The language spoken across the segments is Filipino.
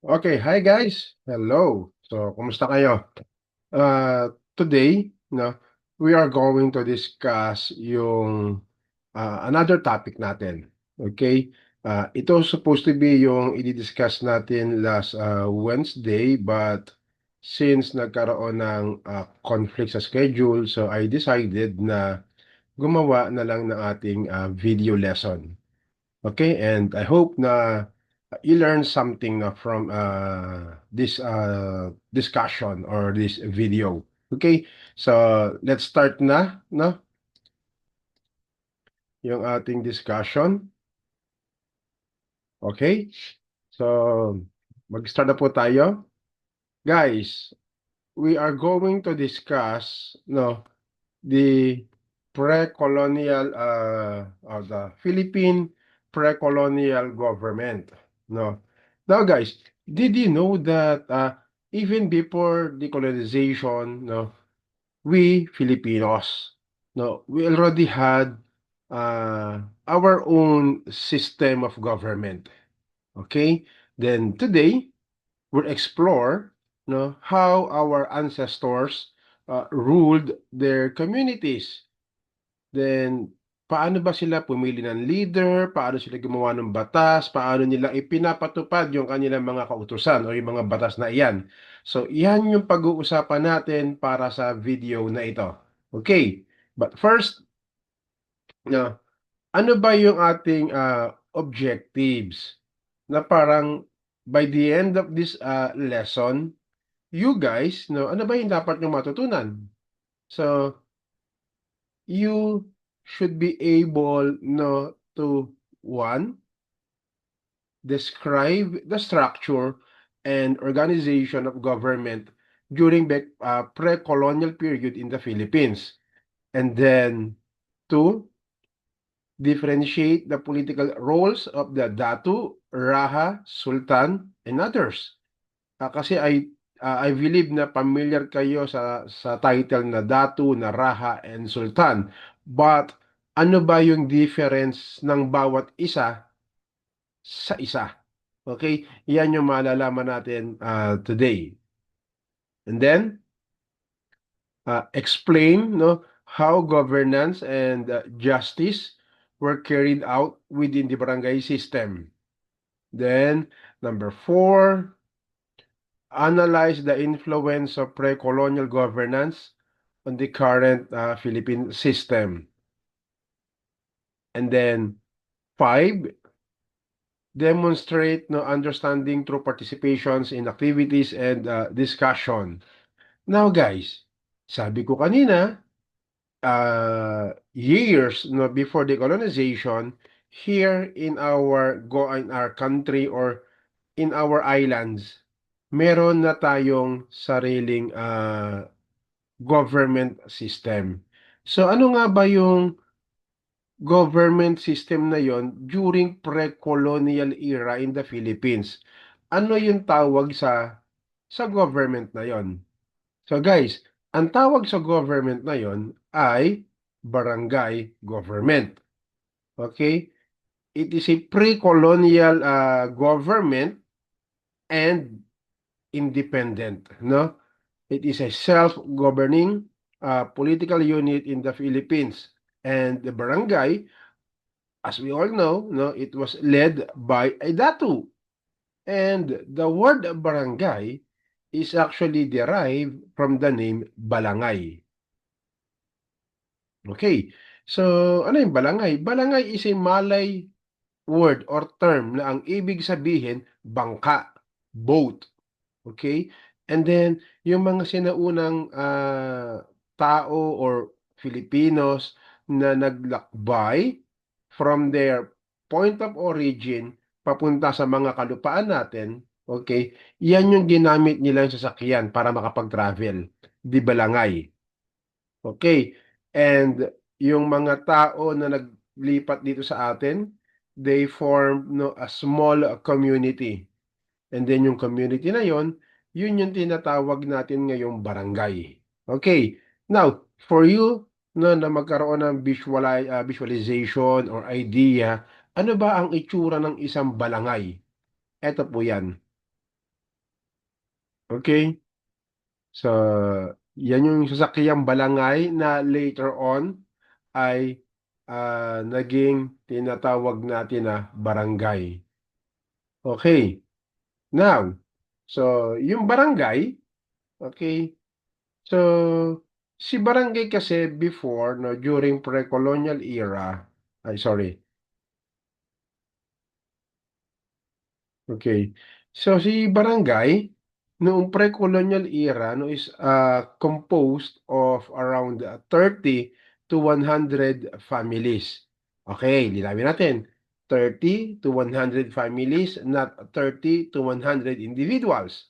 Okay, hi guys. Hello. So, kumusta kayo? Today, no, we are going to discuss yung another topic natin. Okay? Ito supposed to be yung i-discuss natin last Wednesday, but since nagkaroon ng conflict sa schedule, so I decided na gumawa na lang ng ating video lesson. Okay, and I hope na you learn something from this discussion or this video. Okay, so let's start na, no? Yung ating discussion. Okay, so mag-start na po tayo. Guys, we are going to discuss, no, the pre-colonial or the Philippine pre-colonial government. No. Now, guys, did you know that even before decolonization, no, we Filipinos, no, we already had our own system of government. Okay. Then today we'll explore, no, how our ancestors ruled their communities. Then, paano ba sila pumili ng leader? Paano sila gumawa ng batas? Paano nila ipinapatupad yung kanilang mga kautusan o yung mga batas na iyan? So, yan yung pag-uusapan natin para sa video na ito. Okay, but first, no, ano ba yung ating objectives na parang by the end of this lesson, you guys, no, ano ba yung dapat nyo matutunan? So, you should be able, no, to one, describe the structure and organization of government during the pre-colonial period in the Philippines. And then two, differentiate the political roles of the Datu, Raha, Sultan, and others. Kasi I believe na familiar kayo sa title na Datu, na Raha, and Sultan. But ano ba yung difference ng bawat isa sa isa? Okay? Yan yung malalaman natin today. And then, explain, no, how governance and justice were carried out within the barangay system. Then, number 4, analyze the influence of pre-colonial governance on the current Philippine system. And then 5, demonstrate no understanding through participations in activities and discussion. Now guys, sabi ko kanina, years no before the colonization, here in our country or in our islands, meron na tayong sariling government system. So ano nga ba yung government system na yon during pre-colonial era in the Philippines? Ano yung tawag sa government na yon? So guys, ang tawag sa government na yon ay barangay government. Okay? It is a pre-colonial government and independent, no? It is a self-governing political unit in the Philippines. And the barangay, as we all know, no, it was led by a datu. And the word barangay is actually derived from the name balangay. Okay, so ano yung balangay? Balangay is a Malay word or term na ang ibig sabihin bangka, boat. Okay? And then, yung mga sinaunang tao or Filipinos na naglakbay from their point of origin papunta sa mga kalupaan natin, okay, yan yung ginamit nila yung sasakyan para makapag-travel, di balangay. Okay, and yung mga tao na naglipat dito sa atin, they form no, a small community. And then yung community na yon, yun yung tinatawag natin ngayong barangay. Okay. Now, for you no, na magkaroon ng visualization or idea, ano ba ang itsura ng isang balangay? Ito po yan. Okay? So, yan yung sasakyang balangay na later on ay naging tinatawag natin na barangay. Okay. Now, so yung barangay, okay, so si barangay kasi before, no, during pre-colonial era, ay sorry, okay. So si barangay noong pre-colonial era no is composed of around 30 to 100 families. Okay, linawin natin. 30 to 100 families, not 30 to 100 individuals.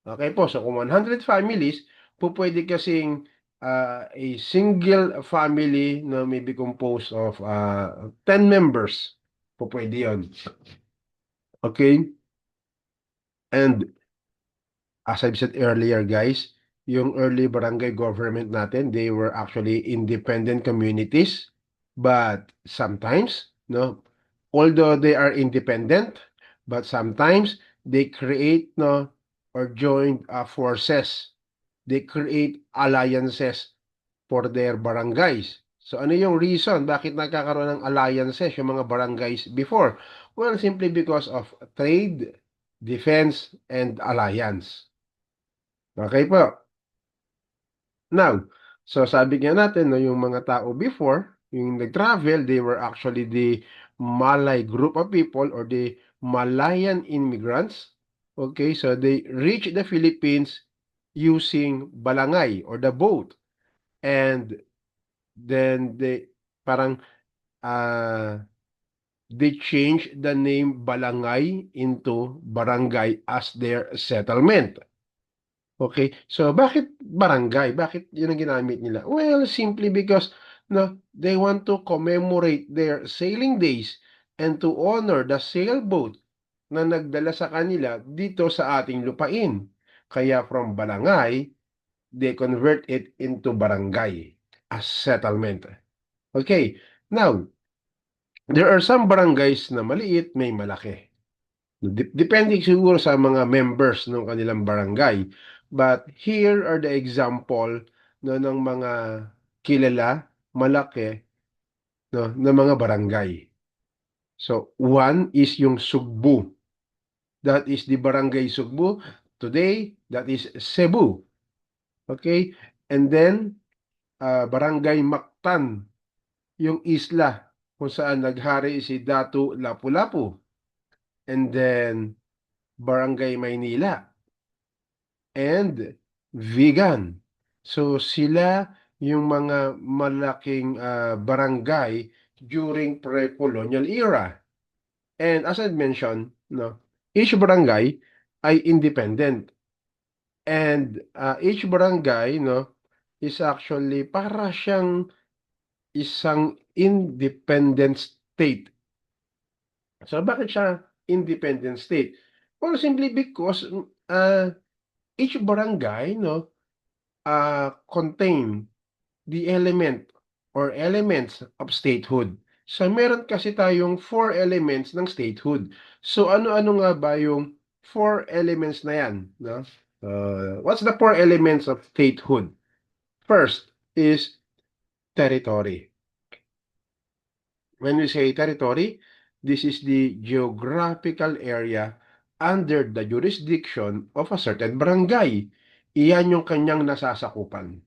Okay po, so kung 100 families, po pwede kasing a single family na may be composed of 10 members. Po pwede yun. Okay? And as I've said earlier, guys, yung early barangay government natin, they were actually independent communities. But sometimes, no, although they are independent, but sometimes they create, no, or join forces. They create alliances for their barangays. So ano yung reason bakit nagkakaroon ng alliances yung mga barangays before? Well, simply because of trade, defense, and alliance. Okay po. Now, so sabi nga natin, no, yung mga tao before, yung nag-travel, they were actually the Malay group of people or the Malayan immigrants. Okay, so they reached the Philippines using balangay or the boat. And then parang uh, they changed the name Balangay into Barangay as their settlement. Okay, so bakit barangay? Bakit yun ang ginamit nila? Well, simply because no, they want to commemorate their sailing days and to honor the sailboat na nagdala sa kanila dito sa ating lupain. Kaya from barangay, they convert it into barangay as settlement. Okay, now, there are some barangays na maliit, may malaki. Depende siguro sa mga members ng kanilang barangay. But here are the example no, ng mga kilala, malaki no, na mga barangay. So, one is yung Sugbu. That is the Barangay Sugbu. Today, that is Cebu. Okay? And then, Barangay Mactan, yung isla kung saan naghari si Datu Lapu-Lapu. And then, Barangay Maynila and Vigan. So sila yung mga malaking barangay during pre-colonial era. And as I mentioned, no, each barangay ay independent. And each barangay, no, is actually para siyang isang independent state. So bakit siya independent state? Well, simply because each barangay, no, contain the element or elements of statehood. So meron kasi tayong four elements ng statehood. So ano-ano nga ba yung four elements na yan? No? What's the four elements of statehood? First is territory. When we say territory, this is the geographical area under the jurisdiction of a certain barangay. Iyan yung kanyang nasasakupan.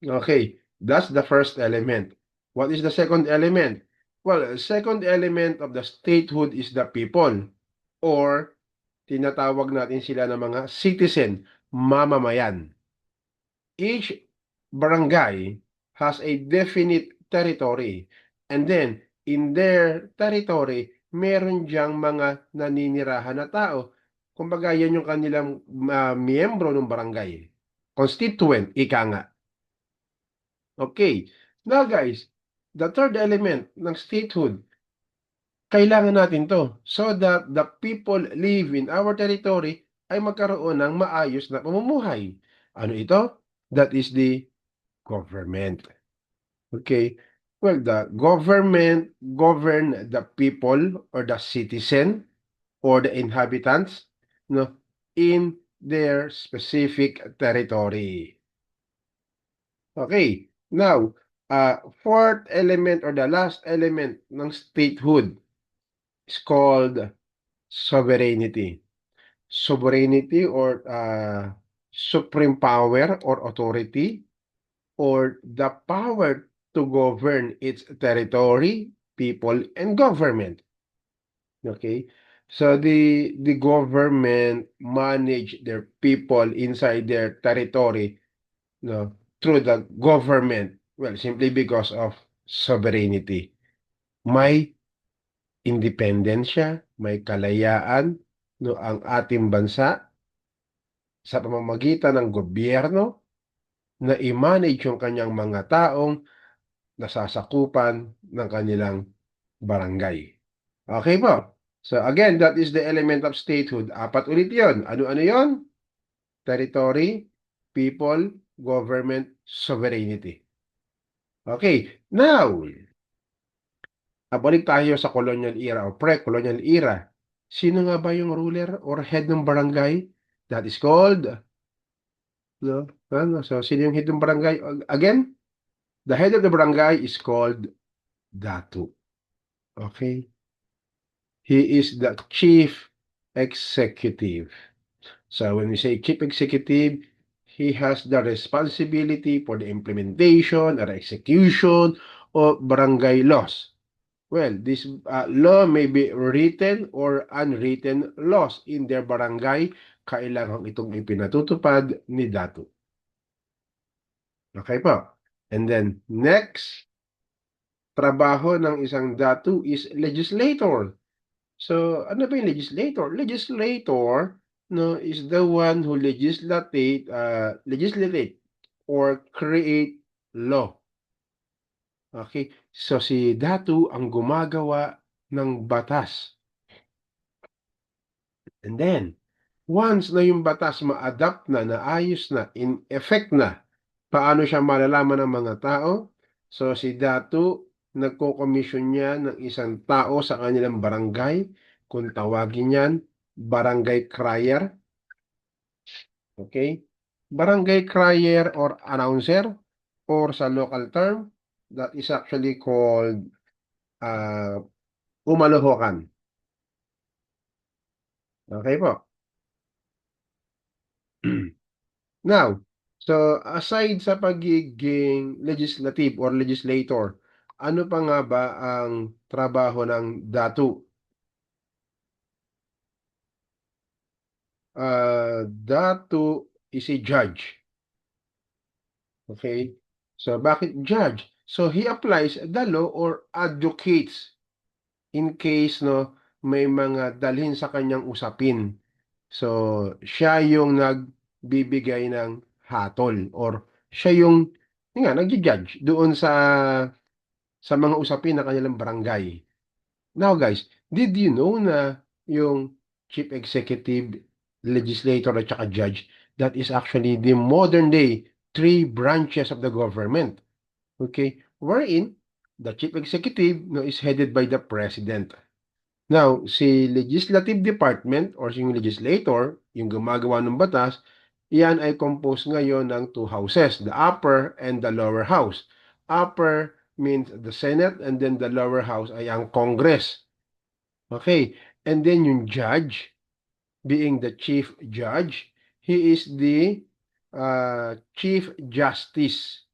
Okay, that's the first element. What is the second element? Well, second element of the statehood is the people or tinatawag natin sila ng mga citizen, mamamayan. Each barangay has a definite territory and then in their territory, meron diyang mga naninirahan na tao. Kumbaga, yan yung kanilang miyembro ng barangay. Constituent, ika nga. Okay. Now guys, the third element ng statehood, kailangan natin to so that the people live in our territory ay magkaroon ng maayos na pamumuhay. Ano ito? That is the government. Okay. Well, the government govern the people or the citizen or the inhabitants no, in their specific territory. Okay, now, fourth element or the last element ng statehood is called sovereignty. Sovereignty or supreme power or authority or the power to govern its territory, people, and government. Okay? So the government manage their people inside their territory, no, through the government. Well, simply because of sovereignty. May independensya, may kalayaan, no, ang ating bansa sa pamamagitan ng gobyerno na i-manage yung kanyang mga taong nasasakupan ng kanilang barangay. Okay po. So again, that is the element of statehood. Apat ulit yon. Ano-ano yon? Territory, people, government, sovereignty. Okay, now, balik tayo sa colonial era o pre-colonial era. Sino nga ba yung ruler or head ng barangay? That is called, no? Ano? So, sino yung head ng barangay? Again, the head of the barangay is called Datu. Okay? He is the chief executive. So when we say chief executive, he has the responsibility for the implementation or execution of barangay laws. Well, this law may be written or unwritten laws in their barangay. Kailangan itong ipinatutupad ni Datu. Okay po. And then, next, trabaho ng isang Datu is legislator. So, ano ba yung legislator? Legislator, no, is the one who legislate or create law. Okay? So, si Datu ang gumagawa ng batas. And then, once na yung batas ma-adapt na, naayos na, in effect na, paano siya malalaman ng mga tao? So, si Datu, nagko-commission niya ng isang tao sa kanilang barangay, kung tawagin yan, barangay crier. Okay? Barangay crier or announcer, or sa local term, that is actually called umalohokan. Okay po. Now, so aside sa pagiging legislative or legislator, ano pa nga ba ang trabaho ng datu? Datu is a judge. Okay? So bakit judge? So he applies the law or advocates in case no may mga dalhin sa kanyang usapin. So siya yung nagbibigay ng hatol or siya yung nga nagji-judge doon sa mga usapin ng kanilang barangay. Now guys, did you know na yung chief executive, legislator at saka judge, that is actually the modern day three branches of the government. Okay? Wherein the chief executive no, is headed by the president. Now, si legislative department or yung legislator, yung gumagawa ng batas, iyan ay composed ngayon ng two houses, the upper and the lower house. Upper means the Senate and then the lower house ay ang Congress. Okay, and then yung judge, being the chief judge, he is the chief justice.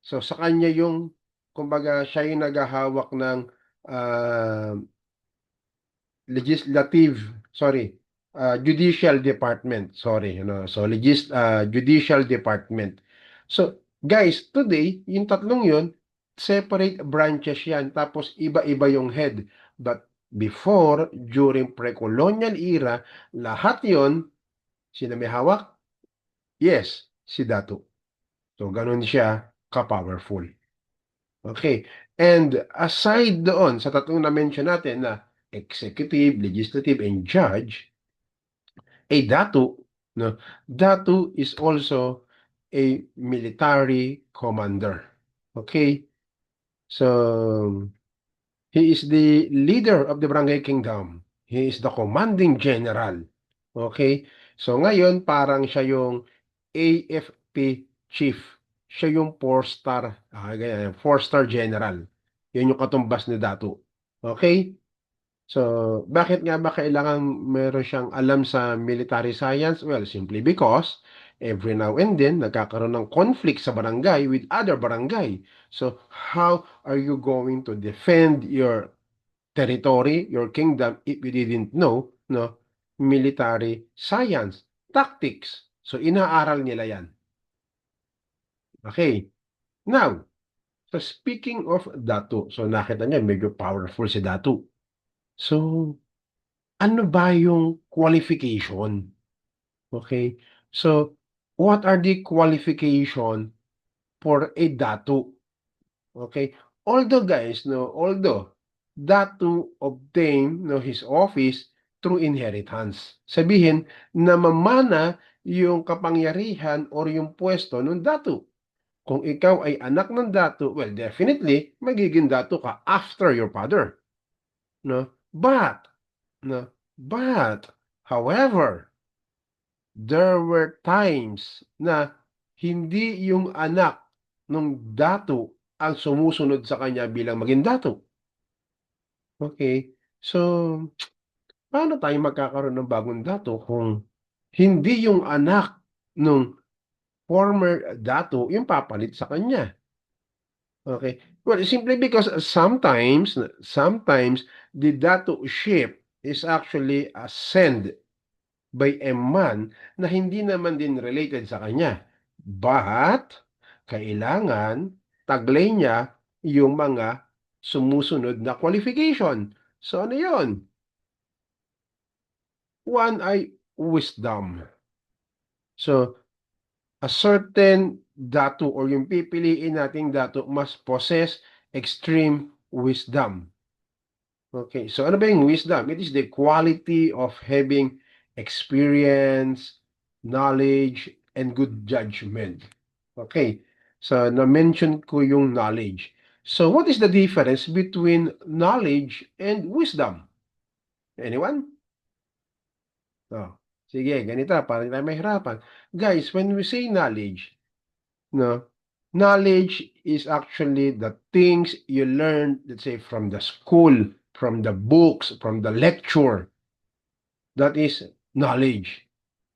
So sa kanya yung, kumbaga siya yung naghahawak ng judicial department, judicial department. So, guys, today, yung tatlong yun, separate branches yan, tapos iba-iba yung head. But before, during pre-colonial era, lahat yon sino may hawak? Yes, si Datu. So, ganun siya ka-powerful. Okay. And aside doon, sa tatlong na-mention natin na executive, legislative, and judge, Datu, no? Datu is also a military commander. Okay? So, he is the leader of the Barangay Kingdom. He is the commanding general. Okay? So ngayon parang siya yung AFP chief. Siya yung four-star, ganyan, four-star general. Yun yung katumbas ni Datu. Okay? So, bakit nga ba kailangan meron siyang alam sa military science? Well, simply because every now and then nagkakaroon ng conflict sa barangay with other barangay. So, how are you going to defend your territory, your kingdom, if you didn't know, no, military science, tactics. So, inaaral nila yan. Okay. Now, so speaking of Datu, so nakita niyo, medyo powerful si Datu. So, ano ba yung qualification? Okay. So, what are the qualification for a Datu? Okay. Although Datu obtained his office through inheritance. Sabihin, namamana yung kapangyarihan or yung pwesto ng Datu. Kung ikaw ay anak ng Datu, well, definitely, magiging Datu ka after your father. No? No, but, however, there were times na hindi yung anak ng Datu ang sumusunod sa kanya bilang maging Datu. Okay? So, paano tayo magkakaroon ng bagong Datu kung hindi yung anak ng former Datu yung papalit sa kanya? Okay? Well, simply because sometimes the Datuship is actually ascend by a man na hindi naman din related sa kanya. But, kailangan taglay niya yung mga sumusunod na qualification. So, ano yun? One ay wisdom. So, a certain datu or yung pipiliin nating datu must possess extreme wisdom. Okay, so ano ba yung wisdom? It is the quality of having experience, knowledge, and good judgment. Okay, so na-mention ko yung knowledge. So what is the difference between knowledge and wisdom? Anyone? Oh, sige, ganito, para tayo mahirapan. Guys, when we say knowledge, no, knowledge is actually the things you learn, let's say, from the school, from the books, from the lecture. That is knowledge.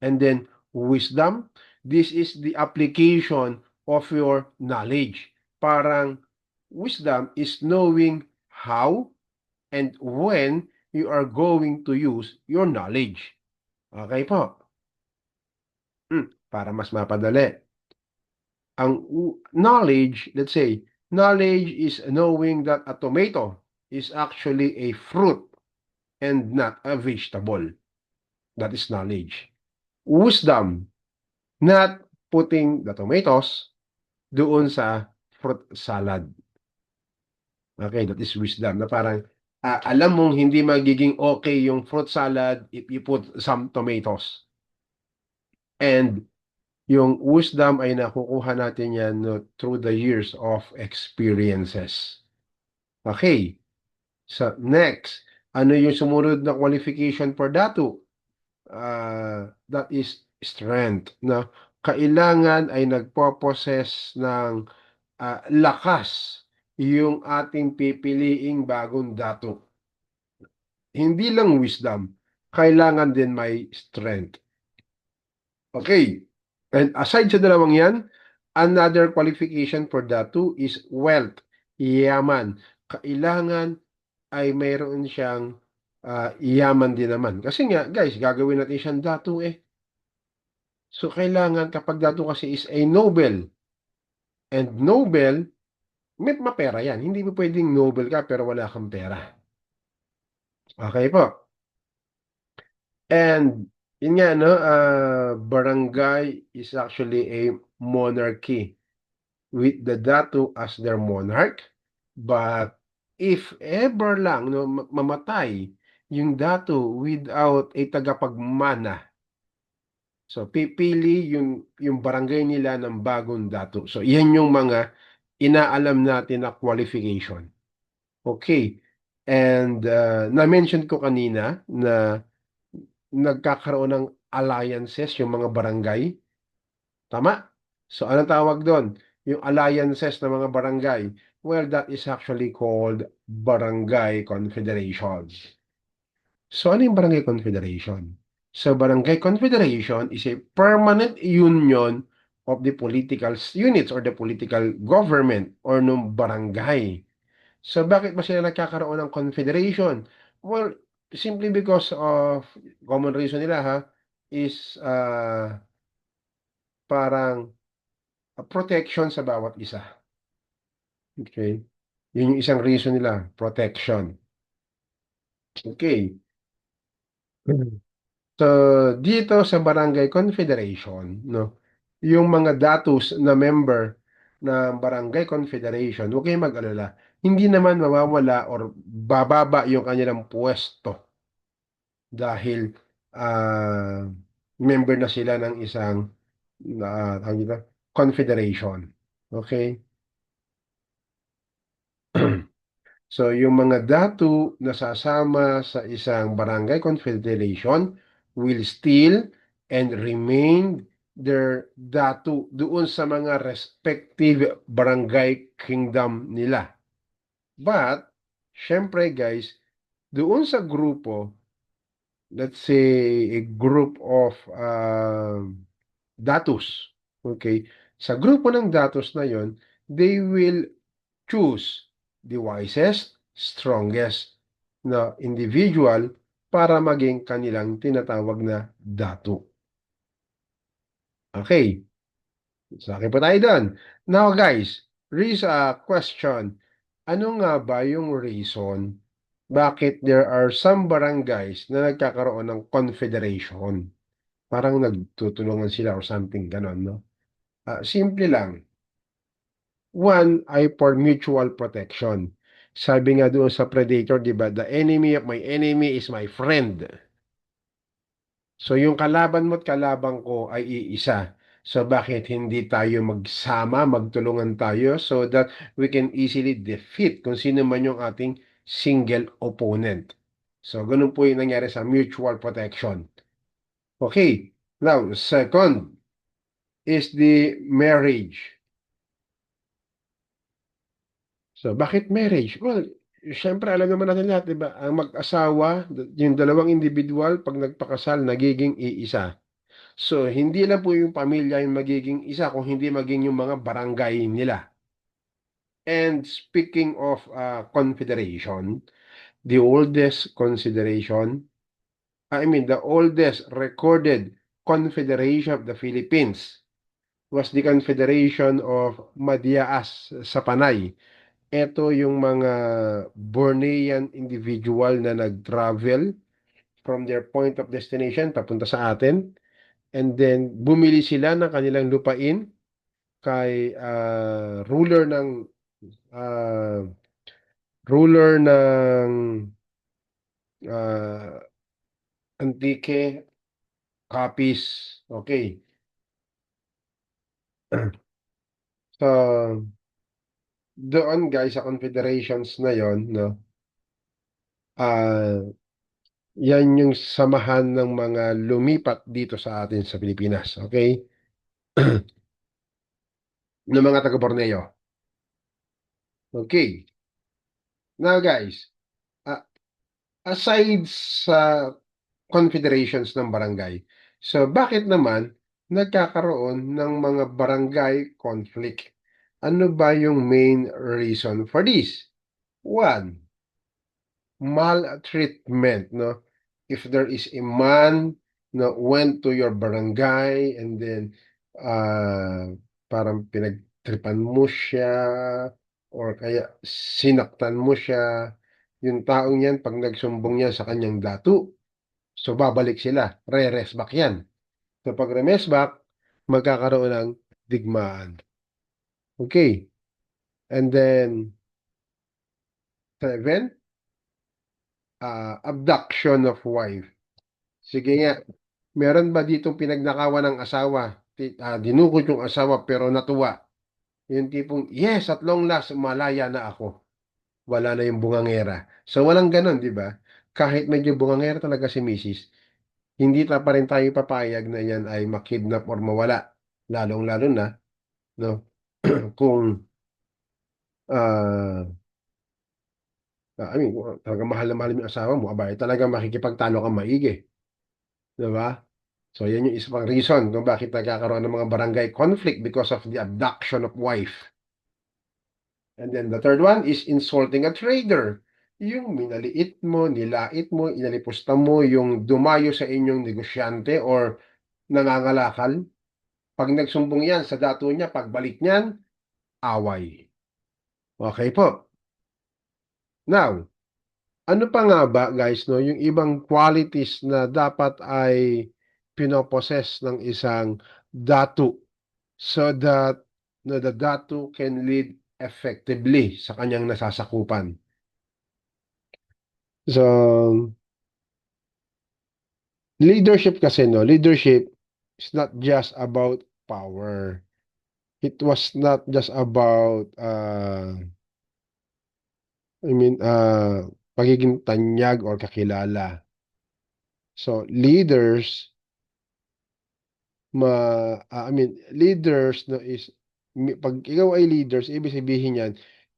And then wisdom, this is the application of your knowledge. Parang wisdom is knowing how and when you are going to use your knowledge. Okay po? Para mas mapadali. Ang knowledge, let's say, knowledge is knowing that a tomato is actually a fruit and not a vegetable. That is knowledge. Wisdom, not putting the tomatoes doon sa fruit salad. Okay, that is wisdom. Na parang alam mong hindi magiging okay yung fruit salad if you put some tomatoes. And yung wisdom ay nakukuha natin yan through the years of experiences. Okay. So, next. Ano yung sumunod na qualification for datu? That is strength. No? Kailangan ay nagpo-possess ng lakas yung ating pipiliing bagong datu. Hindi lang wisdom, kailangan din may strength. Okay. And aside sa dalawang yan, another qualification for datu is wealth, yaman. Kailangan ay mayroon siyang yaman din naman. Kasi nga, guys, gagawin natin siyang datu eh. So, kailangan kapag datu kasi is a noble. And noble, may mapera yan. Hindi mo pwedeng noble ka pero wala kang pera. Okay po. And, yun nga, no, barangay is actually a monarchy with the datu as their monarch. But, if ever lang, no, mamatay yung datu without a tagapagmana, so pipili yung barangay nila ng bagong datu. So, yan yung mga inaalam natin na qualification. Okay. And na-mention ko kanina na nagkakaroon ng alliances yung mga barangay. Tama? So, anong tawag doon? Yung alliances ng mga barangay. Well, that is actually called barangay confederation. So, ano yung barangay confederation? So, barangay confederation is a permanent union of the political units or the political government or nung barangay. So, bakit ba sila nagkakaroon ng confederation? Well, simply because of common reason nila ha, is parang protection sa bawat isa. Okay? Yun yung isang reason nila, protection. Okay. So, dito sa Barangay Confederation, no, yung mga datos na member ng Barangay Confederation, huwag kayong mag-alala, hindi naman mawawala or bababa yung kanilang pwesto dahil member na sila ng isang tawag dito, confederation. Okay? So, yung mga datu na sasama sa isang barangay confederation will still and remain their datu doon sa mga respective barangay kingdom nila. But, syempre guys, doon sa grupo, let's say a group of datus, okay? Sa grupo ng datus na yon, they will choose the wisest, strongest na individual para maging kanilang tinatawag na datu. Okay, sa akin po tayo doon. Now guys, raise a question. Ano nga ba yung reason bakit there are some barangays na nagkakaroon ng confederation? Parang nagtutulungan sila or something ganon, no? Simple lang. One ay for mutual protection. Sabi nga doon sa Predator, di ba? The enemy of my enemy is my friend. So yung kalaban mo at kalaban ko ay iisa. So bakit hindi tayo magsama, magtulungan tayo so that we can easily defeat kung sino man yung ating single opponent. So ganun po yung nangyari sa mutual protection. Okay. Now, second is the marriage. So, bakit marriage? Well, syempre alam naman natin lahat, 'di ba? Ang mag-asawa, yung dalawang individual pag nagpakasal nagiging iisa. So, hindi lang po yung pamilya yung magiging isa kung hindi maging yung mga barangay nila. And speaking of confederation, the oldest consideration, the oldest recorded confederation of the Philippines was the Confederation of Madiaas sa Panay. Ito yung mga Bornean individual na nag-travel from their point of destination papunta sa atin. And then, bumili sila ng kanilang lupain kay uh, ruler ng uh, Antique, Capiz. Okay. So, doon guys, sa confederations na yon, no, ah yan yung samahan ng mga lumipat dito sa atin sa Pilipinas, okay? Ng mga taga Borneo. Okay. Now guys, uh, aside sa confederations ng barangay, so bakit naman nagkakaroon ng mga barangay conflict? Ano ba yung main reason for this? One, maltreatment, no? If there is a man na went to your barangay and then parang pinagtripan mo siya or kaya sinaktan mo siya, yung taong yan, pag nagsumbong yan sa kanyang datu, so babalik sila, re-resback yan. So pag remesback, magkakaroon ng digmaan. Okay. And then, seven, abduction of wife. Sige nga, meron ba ditong pinagnakawan ng asawa? Dinukot yung asawa pero natuwa. Yung tipong, yes, at long last, malaya na ako. Wala na yung bungangera. So, walang ganon, di ba? Kahit medyo bungangera talaga si Mrs. hindi pa rin tayo papayag na yan ay makidnap or mawala. Lalong-lalo na, no? Kung, ah, I mean, kung talagang mahal na mahal mo yung asawa mo, abay, talagang makikipagtalo kang maigi. Di ba? So, yan yung isa pang reason kung bakit nagkakaroon ng mga barangay conflict because of the abduction of wife. And then the third one is insulting a trader. Yung minaliit mo, nilait mo, inalipusta mo yung dumayo sa inyong negosyante or nangangalakal. Pag nagsumbong yan sa dato niya, pagbalik niyan, away. Okay po. Now, ano pa nga ba guys, no, yung ibang qualities na dapat ay pinoposes ng isang datu so that no, the datu can lead effectively sa kanyang nasasakupan. So, leadership kasi, no, leadership is not just about power. It was not just about, I mean, pagiging tanyag or kakilala. So, leaders, I mean, leaders no, is, pag ikaw ay leaders, ibig sabihin yan,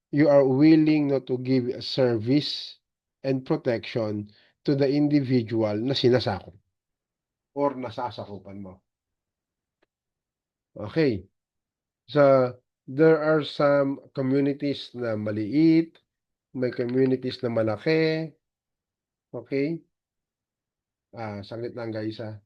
you are willing no, to give service and protection to the individual na sinasakop or nasasakupan mo. Okay. So, there are some communities na maliit, may communities na malaki. Okay? Saglit lang guys ha.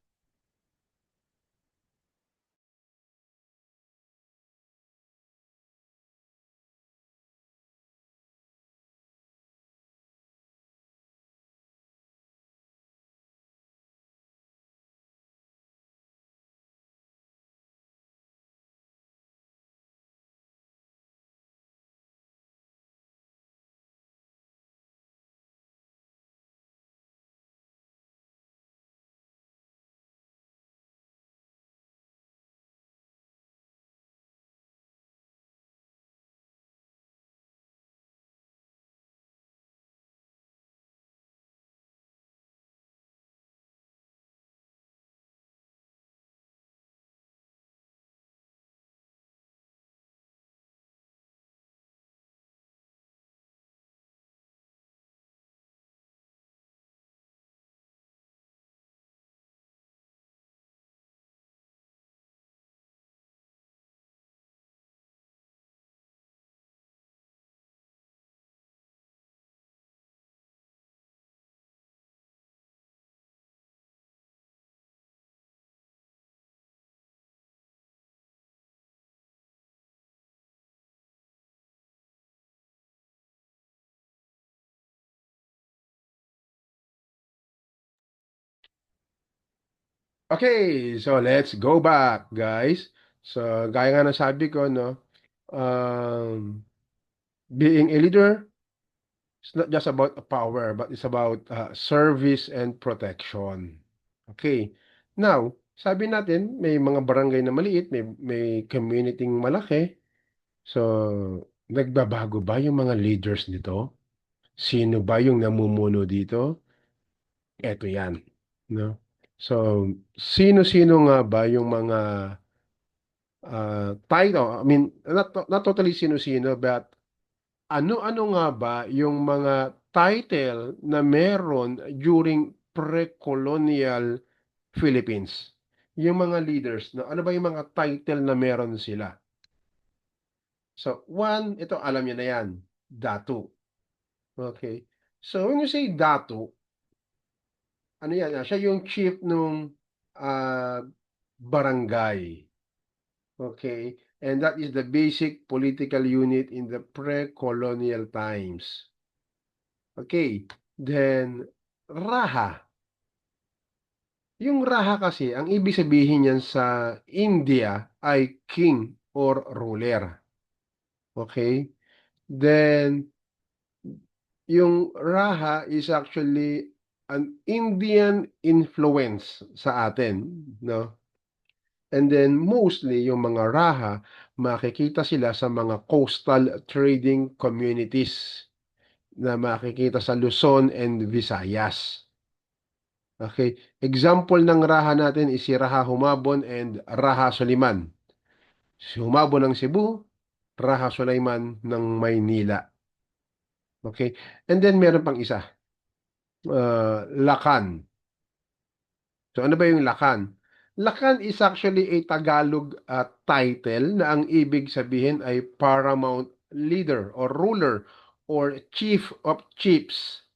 Okay, so let's go back, guys. So, gaya nga ng sabi ko, no, being a leader, it's not just about power, but it's about service and protection. Okay. Now, sabi natin, may mga barangay na maliit, may community malaki. So, nagbabago ba yung mga leaders nito? Sino ba yung namumuno dito? Eto yan, no? So, sino-sino nga ba yung mga title? I mean, not totally sino-sino, but ano-ano nga ba yung mga title na meron during pre-colonial Philippines? Yung mga leaders, no? Ano ba yung mga title na meron sila? So, one, ito alam niyo na yan, Datu. Okay. So, when you say Datu, ano yan? Siya yung chief nung ah, barangay. Okay. And that is the basic political unit in the pre-colonial times. Okay. Then, Raha. Yung Raha kasi, ang ibig sabihin niyan sa India ay king or ruler. Okay. Then, yung Raha is actually an Indian influence sa atin, no? And then mostly yung mga Raha, makikita sila sa mga coastal trading communities na makikita sa Luzon and Visayas. Okay? Example ng Raha natin is si Raha Humabon and Raha Soliman. Si Humabon ng Cebu, Raha Sulaiman ng Maynila. Okay? And then meron pang isa, Lakan. So ano ba yung Lakan? Lakan is actually a Tagalog title na ang ibig sabihin ay paramount leader or ruler or chief of chiefs.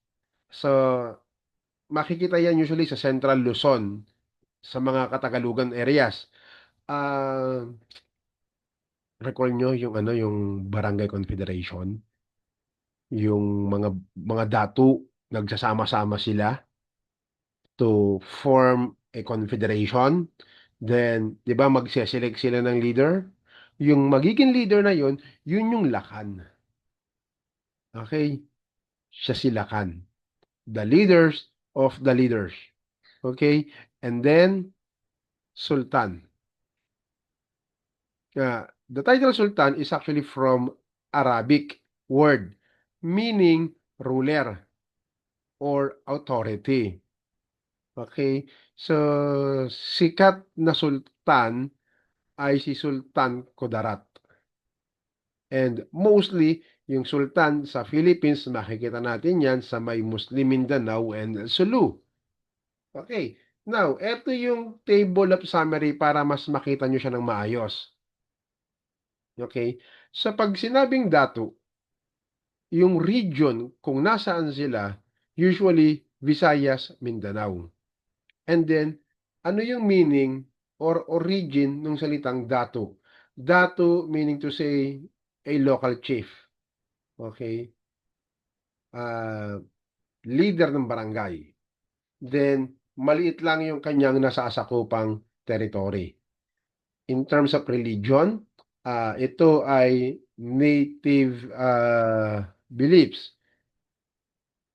So makikita yan usually sa Central Luzon, sa mga Katagalugan areas. Ah, recall nyo yung ano, yung Barangay Confederation, yung mga datu nagsasama-sama sila to form a confederation. Then, 'di ba, magse-select sila ng leader. Yung magiging leader na yun yung lakan. Okay? Siya si lakan. The leaders of the leaders. Okay? And then, sultan. The title sultan is actually from Arabic word meaning ruler or authority. Okay? So, sikat na sultan ay si Sultan Kudarat. And mostly, yung sultan sa Philippines, makikita natin yan sa may Muslim Mindanao and Sulu. Okay. Now, ito yung table of summary para mas makita nyo siya ng maayos. Okay? Sa pag sinabing datu, yung region kung nasaan sila, usually Visayas, Mindanao. And then, ano yung meaning or origin ng salitang datu? Datu meaning to say a local chief. Okay? Uh, leader ng barangay. Then, maliit lang yung kanyang nasasakupang territory. In terms of religion, ito ay native beliefs.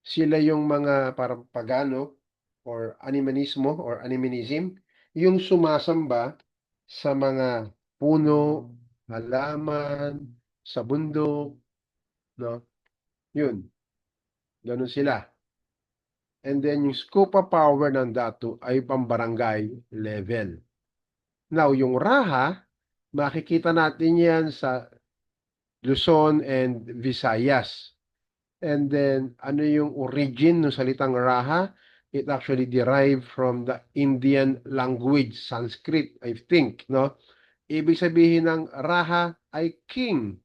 Sila yung mga parang pagano or animism, yung sumasamba sa mga puno, halaman, sa bundok, no? Yun, ganun sila. And then yung scope of power ng datu ay pambarangay level. Now, yung Raha, makikita natin yan sa Luzon and Visayas. And then, ano yung origin ng salitang Raha? It actually derived from the Indian language, Sanskrit, I think, no? Ibig sabihin ng Raha ay king.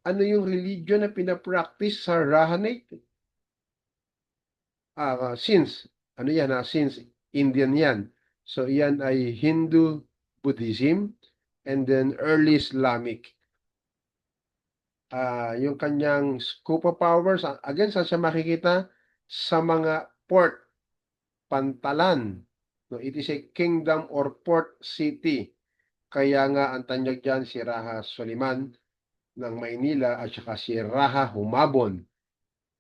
Ano yung religion na pinapractice sa Rahanate? Since, ano yan, since Indian yan. So, yan ay Hindu, Buddhism, and then early Islamic. Yung kanyang scope of powers, again, saan siya makikita? Sa mga port, pantalan. No, it is a kingdom or port city. Kaya nga ang tanyag dyan si Raha Soliman ng Maynila at saka si Raha Humabon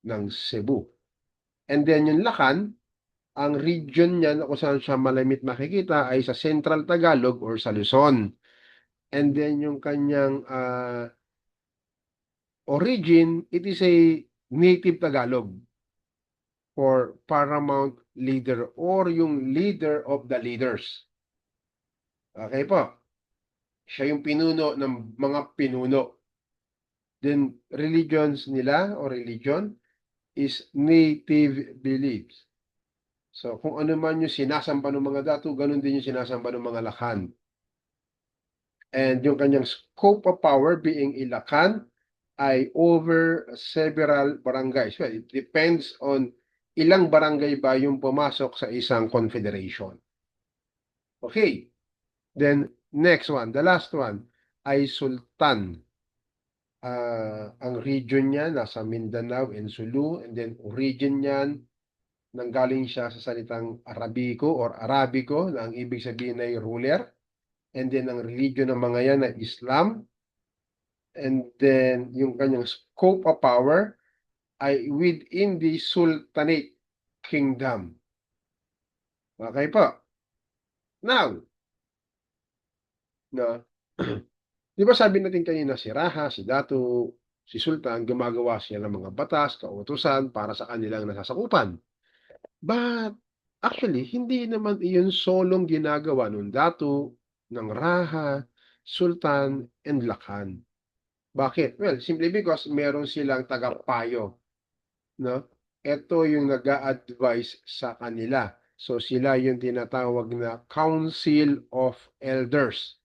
ng Cebu. And then yung Lakan, ang region niya na kung saan siya malamit makikita ay sa Central Tagalog or sa Luzon. And then yung kanyang origin, it is a native Tagalog for paramount leader or yung leader of the leaders. Okay po. Siya yung pinuno ng mga pinuno. Then religions nila or religion is native beliefs. So kung ano man yung sinasamba ng mga datu, ganun din yung sinasamba ng mga Lakan. And yung kanyang scope of power being Ilakan ay over several barangays. Well, it depends on ilang barangay ba yung pumasok sa isang confederation. Okay. Then, next one, the last one, ay Sultan. Ang region niya nasa Mindanao and Sulu, and then origin niyan, nanggaling siya sa salitang Arabico or Arabico, na ang ibig sabihin ay ruler. And then, ang religion ng mga yan ay Islam. And then, yung kanyang scope of power ay within the Sultanate Kingdom. Okay po. Now, no, di ba sabi natin kanina si Raha, si Datu, si Sultan, gumagawa siya ng mga batas, kautusan para sa kanilang nasasakupan. But, Actually, hindi naman iyon solong ginagawa ng dato, ng raha, sultan, and lakhan. Bakit? Well, simply because meron silang tagapayo, no? Ito yung nag-a-advise sa kanila. So sila yung tinatawag na Council of Elders.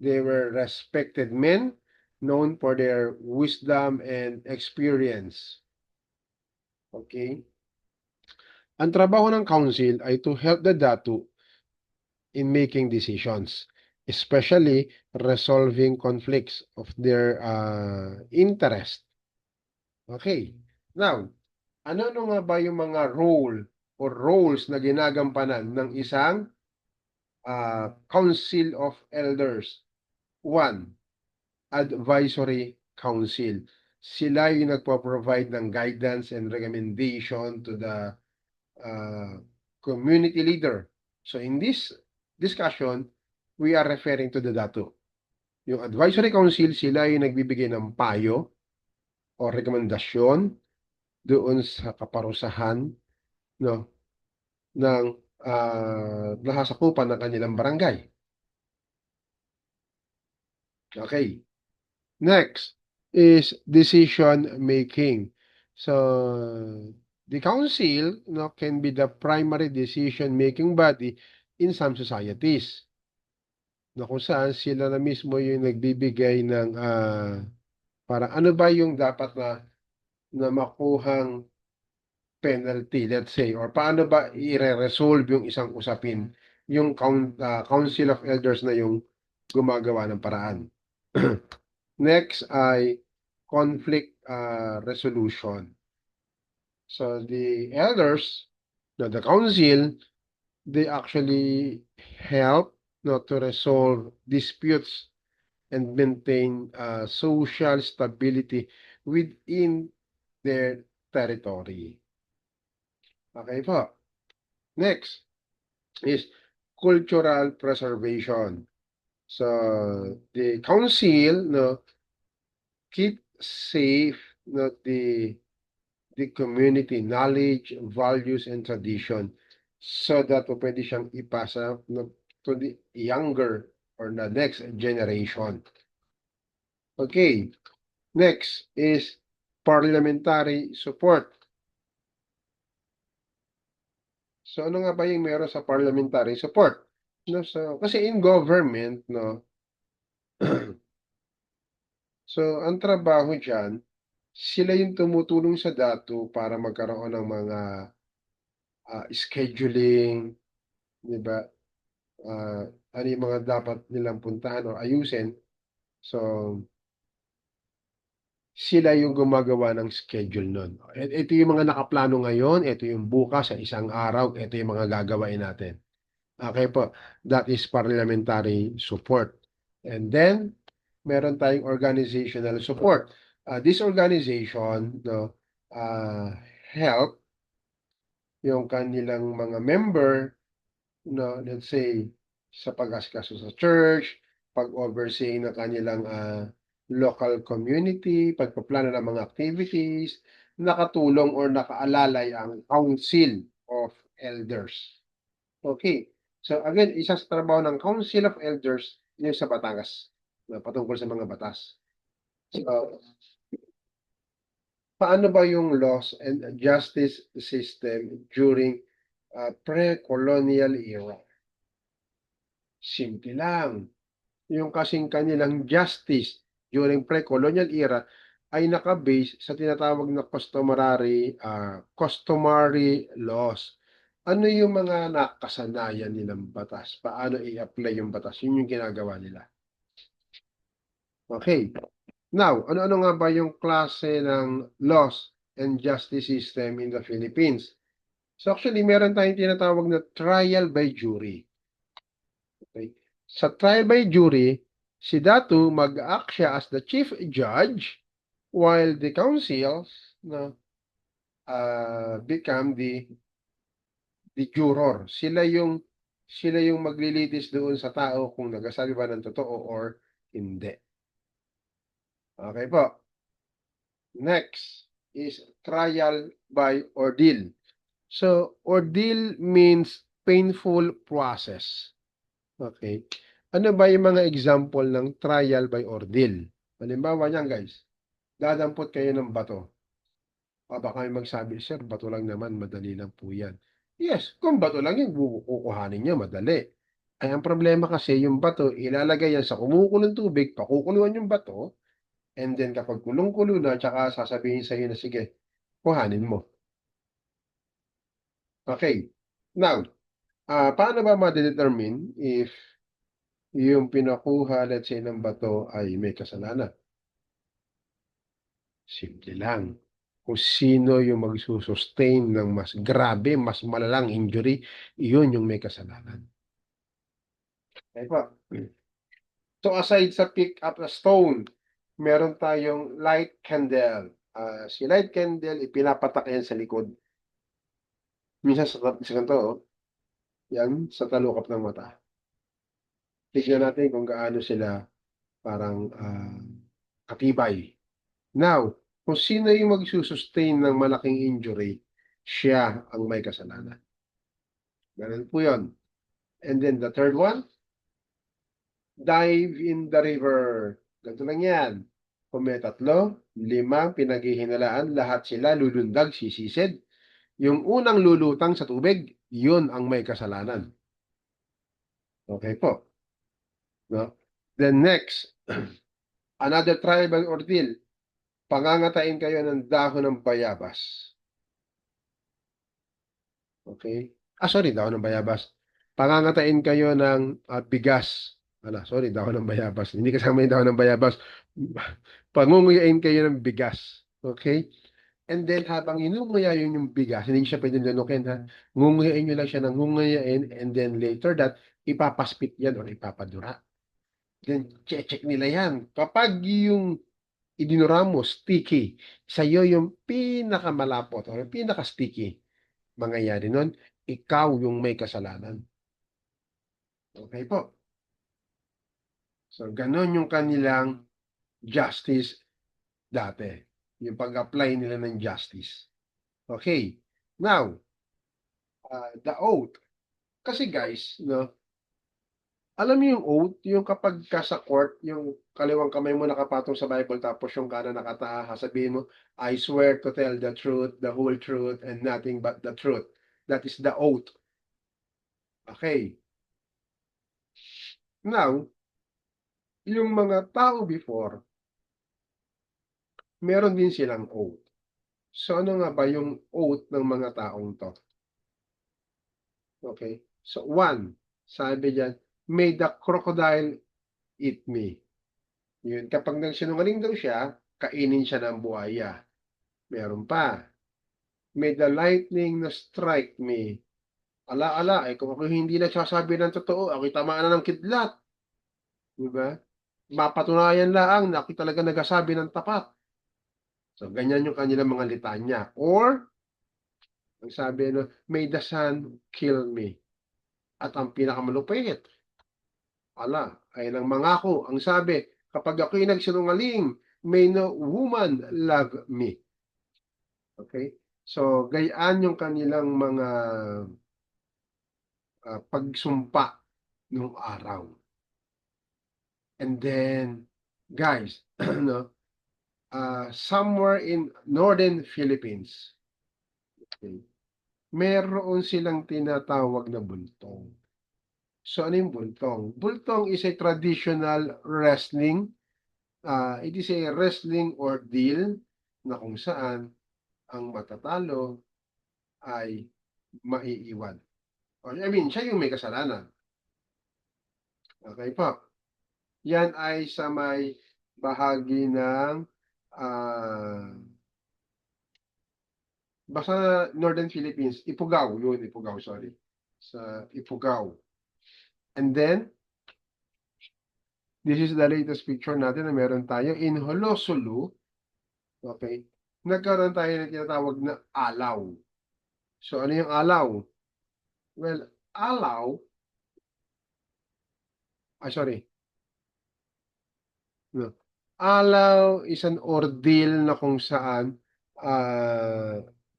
They were respected men known for their wisdom and experience. Okay? Ang trabaho ng council ay to help the datu in making decisions, especially resolving conflicts of their interest. Okay. Now, ano nga ba yung mga role or roles na ginagampanan ng isang Council of Elders? One, advisory council. Sila yung nagpo-provide ng guidance and recommendation to the community leader. So in this discussion, we are referring to the dato. Yung advisory council, sila yung nagbibigay ng payo o rekomendasyon doon sa kaparusahan, no, ng nasasakupan ng kanilang barangay. Okay. Next is decision making. So the council, no, can be the primary decision making body in some societies, na kung saan sila na mismo yung nagbibigay ng para ano ba yung dapat na makuhang penalty, let's say, or paano ba i-resolve yung isang usapin, yung Council of Elders na yung gumagawa ng paraan. Next ay conflict resolution. So the elders, the council, they actually help not to resolve disputes and maintain social stability within their territory. Okay po. Next is cultural preservation. So the council, no, keep safe, no, the community knowledge, values, and tradition so that pwede siyang ipasa, no, to the younger or the next generation. Okay, next is parliamentary support. So ano nga ba yung meron sa parliamentary support? No, so, kasi in government, no, so ang trabaho dyan, sila yung tumutulong sa dato para magkaroon ng mga scheduling, di ba? Ano yung mga dapat nilang puntahan o ayusin. So, sila yung gumagawa ng schedule nun. Ito yung mga nakaplano ngayon, ito yung bukas sa isang araw, ito yung mga gagawin natin. Okay po, that is parliamentary support. And then, meron tayong organizational support. This organization, no, help yung kanilang mga member, no, let's say, sa pag-asikaso sa church, pag-overseeing ng kanilang local community, pagpaplano ng mga activities, nakatulong or nakaalalay ang Council of Elders. Okay. So again, isa sa trabaho ng Council of Elders yung sa Batangas, na patungkol sa mga batas. So, paano ba yung laws and justice system during pre-colonial era? Simple lang. Yung kasing kanilang justice during pre-colonial era ay nakabase sa tinatawag na customary laws. Ano yung mga nakasanayan nilang batas? Paano i-apply yung batas? Yun yung ginagawa nila. Okay. Now, ano-ano nga ba yung klase ng laws and justice system in the Philippines? So actually, meron tayong tinatawag na trial by jury. Okay. Sa trial by jury, si Datu mag-act siya as the chief judge while the councils, no, become the juror. Sila yung maglilitis doon sa tao kung nagsasabi ba ng totoo or hindi. Okay po. Next is trial by ordeal. So, ordeal means painful process. Okay. Ano ba yung mga example ng trial by ordeal? Halimbawa yan, guys. Dadampot kayo ng bato. O baka may magsabi, sir, bato lang naman, madali lang po yan. Yes, kung bato lang yan, kukuhanin nyo, madali. Ay, ang problema kasi, yung bato, ilalagay yan sa kumukulong tubig, pakukuluan yung bato, and then kapag kulong-kulo na, tsaka sasabihin sa iyo na, sige, kuhanin mo. Okay. Now, paano ba ma-determine if yung pinakuha, let's say, ng bato ay may kasalanan? Simple lang. Kung sino yung magsusustain ng mas grabe, mas malalang injury, iyon yung may kasalanan. Okay po. So aside sa pick up a stone, meron tayong light candle. Si light candle, ipinapatak yan sa likod. Minsan sa ganito, oh. Yan, sa talukap ng mata. Tignan natin kung gaano sila parang katibay. Now, kung sino yung magsusustain ng malaking injury, siya ang may kasalanan. Ganun po yun. And then the third one, dive in the river. Ganito lang yan. Kung may 3, 5 pinaghihinalaan, lahat sila lulundag, sisisid. Yung unang lulutang sa tubig, yun ang may kasalanan. Okay po. No? Then next, another tribal ordeal. Pangangatain kayo ng dahon ng bayabas. Okay? Sorry, dahon ng bayabas. Pangangatain kayo ng bigas. Sorry, dahon ng bayabas. Hindi kasama yung dahon ng bayabas. Pangunguyain kayo ng bigas. Okay? And then, habang inunguyain yung bigas, hindi siya pwedeng lunukin, ha? Ngunguyain nyo lang siya ng ngunguyain, and then later that, ipapaspit yan or ipapadura. Then, check nila yan. Kapag yung idinura mo, sticky, sa'yo yung pinakamalapot or pinaka-sticky, mangyayari nun, ikaw yung may kasalanan. Okay po. So, ganon yung kanilang justice dati. Yung pag-apply nila ng justice. Okay. Now, the oath. Kasi guys, no, alam mo yung oath, yung kapag ka sa court, yung kaliwang kamay mo nakapatong sa Bible, tapos yung kanan nakataha, sabihin mo, I swear to tell the truth, the whole truth, and nothing but the truth. That is the oath. Okay. Now, yung mga tao before, meron din silang oath. So ano nga ba yung oath ng mga taong to? Okay? So one, sabi diyan, may the crocodile eat me. Yun, kapag nagsinungaling daw siya, kainin siya ng buhaya. Meron pa, may the lightning na strike me. Ala, kung ako hindi nagsasabi ng totoo, ako'y tamaan na ng kidlat. Diba? Mapatunayan lang na ako'y talaga nagsasabi ng tapat. So, ganyan yung kanilang mga litanya. Or, ang sabi, no, may the sun kill me. At ang pinakamalupit, ay nang mangako, ang sabi, kapag ako'y nagsinungaling, may no woman love me. Okay? So, gayaan yung kanilang mga pagsumpa nung araw. And then, guys, no, somewhere in northern Philippines, okay, meron silang tinatawag na bultong. So, ano yung bultong? Bultong is a traditional wrestling. It is a wrestling ordeal na kung saan ang matatalo ay maiiwan. I mean, siya yung may kasalanan. Okay po. Yan ay sa may bahagi ng basta Northern Philippines, Ifugao, yun, Ifugao, sorry. Sa Ifugao. And then, this is the latest picture natin na meron tayo in Holosulu. Okay. Nagkaroon tayo ng tinatawag na alaw. So, ano yung alaw? Well, alaw, sorry. No. Alaw is an ordeal na kung saan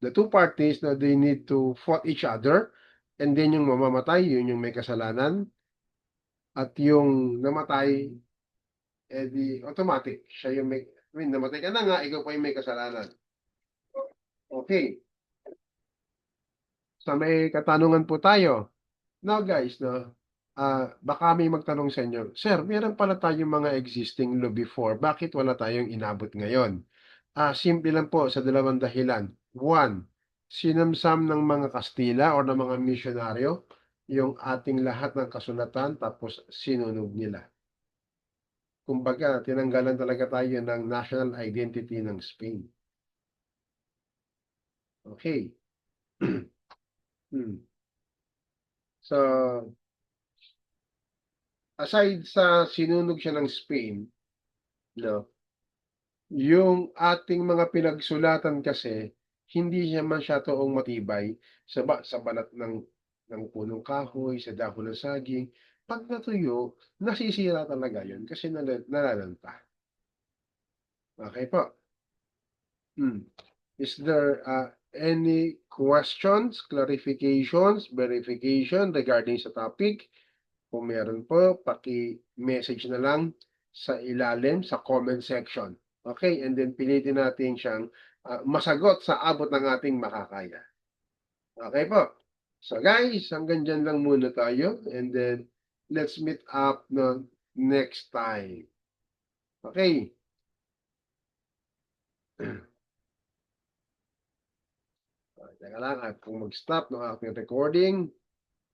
the two parties na they need to fought each other, and then yung mamamatay, yun yung may kasalanan, at yung namatay, eh di automatic, siya yung may, I mean, namatay ka na nga, ikaw pa yung may kasalanan. Okay, so may katanungan po tayo. Now guys, no, baka may magtanong sa inyo, Sir, meron pala tayong mga existing law before, bakit wala tayong inabot ngayon? Simple lang po sa dalawang dahilan. One, sinamsam ng mga Kastila o ng mga misyonaryo yung ating lahat ng kasulatan tapos sinunog nila. Kumbaga, tinanggalan talaga tayo ng national identity ng Spain. Okay. Hmm. So, aside sa sinunog siya ng Spain, no, yung ating mga pinagsulatan kasi, hindi siya masyadong matibay sa balat ng punong kahoy, sa dahon ng saging. Pag natuyo, nasisira talaga yun kasi nalalanta. Okay po. Hmm. Is there any questions, clarifications, verification regarding sa topic? Kung meron po, paki-message na lang sa ilalim sa comment section. Okay, and then pilitin natin siyang masagot sa abot ng ating makakaya. Okay po. So guys, hanggang dyan lang muna tayo, and then let's meet up no next time. Okay. Teka lang, kung mag-stop ng aking recording.